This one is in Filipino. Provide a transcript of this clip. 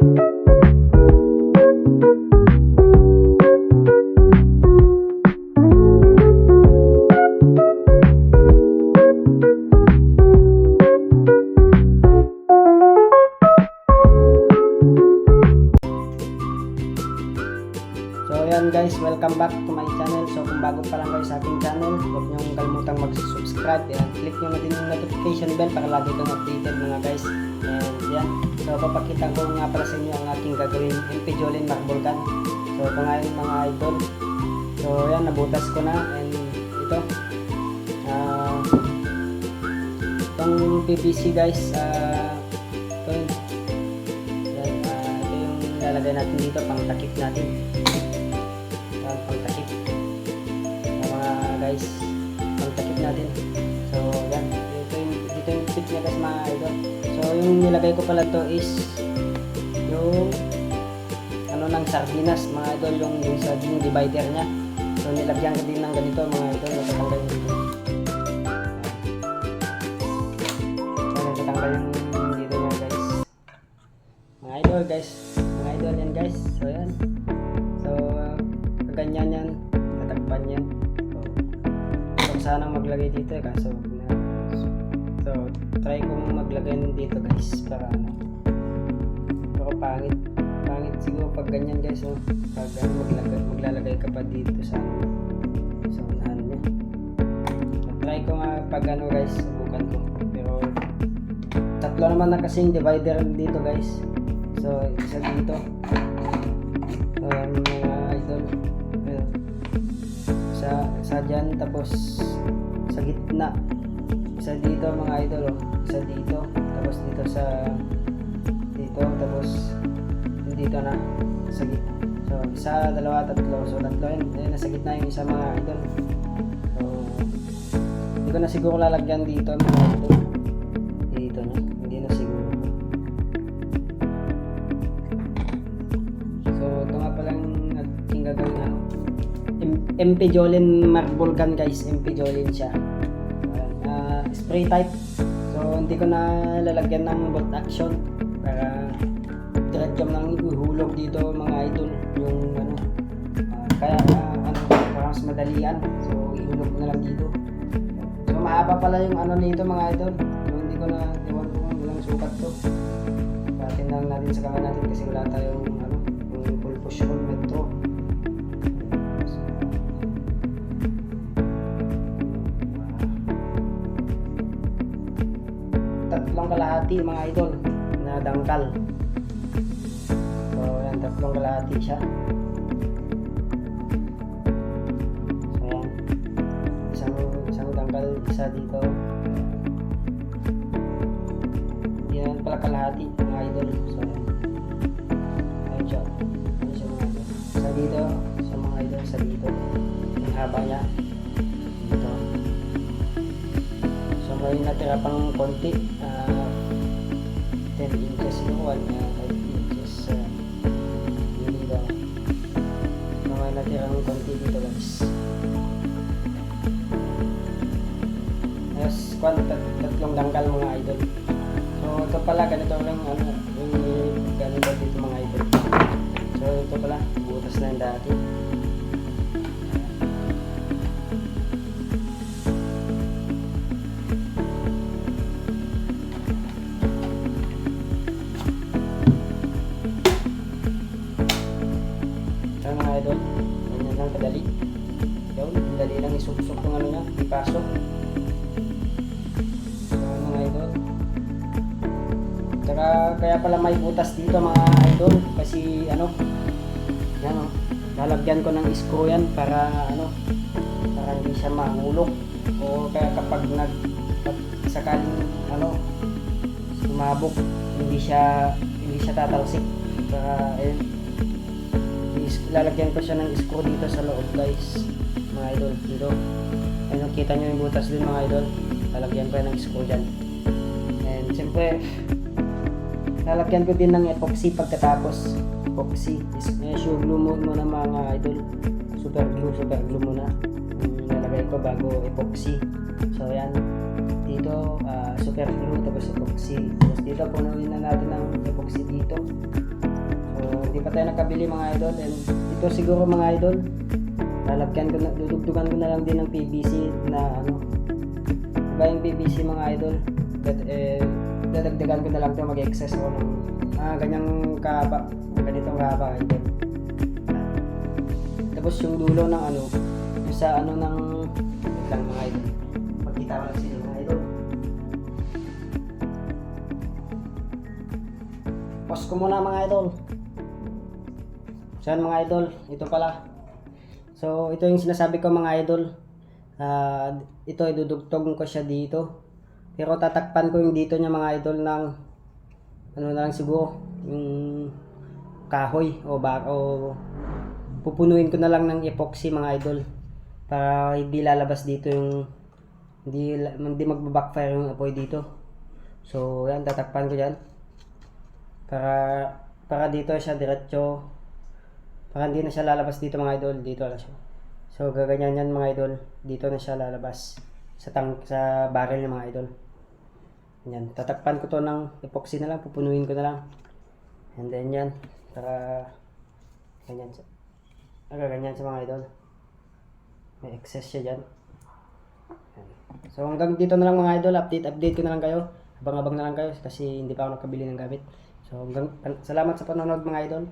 Ayan guys, welcome back to my channel. So kung bago pa lang kayo sa aking channel, huwag niyong kalimutang mag-subscribe. Ayan, click nyo na din yung notification bell para lagi kang updated mga guys. And yan, so papakita ko nga pala sa inyo ang aking gagawin MP Jolene Marble Can. So ito nga yung mga idol. So yan, nabutas ko na. And ito itong PVC guys, ito yung lalagay natin dito, pang takip natin. Pangtakip mga guys, pangtakip natin. So yan, dito yung fit niya guys mga idol. So yung nilagay ko pala to is yung ano ng sardinas mga idol, yung divider nya. So nilagyan ko din ng ganito mga idol, natatanggal dito. So natatanggal yung dito nya guys mga idol guys, mga idol yan guys. So yan, so ganyan yan, tatakpan yan. So sanang maglagay dito kaso na. So try kong maglagay dito guys para ano. Pero pangit siguro pag ganyan guys. So pag maglalagay ka pa dito sa unahan niya. So, try ko nga pag ano guys, subukan ko. Pero tatlo naman na kasing divider dito guys. So isa dito. So yan mga idol. Sa dyan, tapos sa gitna, isa dito mga idol, isa dito, tapos dito dito, tapos dito na sa gitna. So isa, dalawa, tatlo. So tatlo yun, nasa gitna yung isa mga idol. So hindi ko na siguro lalagyan dito mga idol, dito na, hindi na siguro. So ito nga palang ating gagawin ano, MP Jolene Marble Can guys, MP Jolene siya. Spray type. So hindi ko na lalagyan ng bolt action para diretso nang ihulog dito mga idol yung ano. Kaya ano, para mas madalian. So ihulog na lang dito. So mahaba pala yung ano nito mga idol. So hindi ko na iwan ko kung ilang sukat to. Patin lang natin sa kamay natin kasi wala tayong ano, yung full push full metro. Tatlong kalahati mga idol na dangkal. So yan, tatlong kalahati siya. So yan, isang dangkal, isa dito. Yan pala kalahati mga idol. So yan, ayun siya mga idol. Isa dito, sa mga idol, isa dito. Yung haba niya dito. So may natira pang konti, 10 inches yung wall niya, 5 inches dito. So may natirang konti dito guys. Yes, tatlong dangkal mga idol. So ito pala, ganito lang ano, yung ganito dito mga idol. So ito pala, butas na yung dati. Mga idol, ganyan lang kadali. Yun, dali lang isuk-suk yung ano niya, ipasok. So mga idol, tsaka kaya pala may butas dito mga idol kasi ano, yan o, lalagyan ko ng screw yan para ano, para hindi siya mahulog. O kaya kapag sakaling ano, sumabog, hindi siya tatalsik. Para ayun, lalagyan ko siya ng screw dito sa loob guys mga idol, dito. Ayun, kita nyo yung butas din mga idol, lalagyan ko yan ng screw dyan. And siyempre lalagyan ko din ng epoxy pagkatapos. Epoxy, shoe glue muna mga idol, super glue muna yung lalagay ko bago epoxy. So yan, dito super glue tapos epoxy, tapos dito punuin na natin ng epoxy dito. tayo nakabili mga idol. And ito siguro mga idol, lalagyan ko na, dudugtugan ko na lang din ng PVC na ano. Diba yung PVC mga idol? Dadagdagan ko na lang ito, mag-excess ako ng ganyang kahaba, ganitong kahaba idol. Tapos yung dulo ng ano, yung sa ano ng wait lang mga idol. Magkita ko lang sila mga idol. Pause ko muna mga idol. So yan mga idol, ito pala. So ito yung sinasabi ko mga idol. Ito idudugtog ko siya dito. Pero tatakpan ko yung dito niya mga idol ng ano na lang siguro, yung kahoy o pupunuin ko na lang ng epoxy mga idol para hindi lalabas dito yung hindi magba-backfire yung apoy dito. So yan, tatakpan ko diyan para dito siya diretso, para hindi na siya lalabas dito mga idol, dito na siya. So gaganyan yan mga idol, dito na siya lalabas sa barrel ng mga idol. Yan, tatakpan ko to ng epoxy na lang, pupunuin ko na lang. And then yan, para ganyan siya. Ganyan sa mga idol. May excess siya dyan. Yan. So hanggang dito na lang mga idol, update ko na lang kayo. Abang-abang na lang kayo kasi hindi pa ako nakabili ng gamit. So salamat sa panonood mga idol.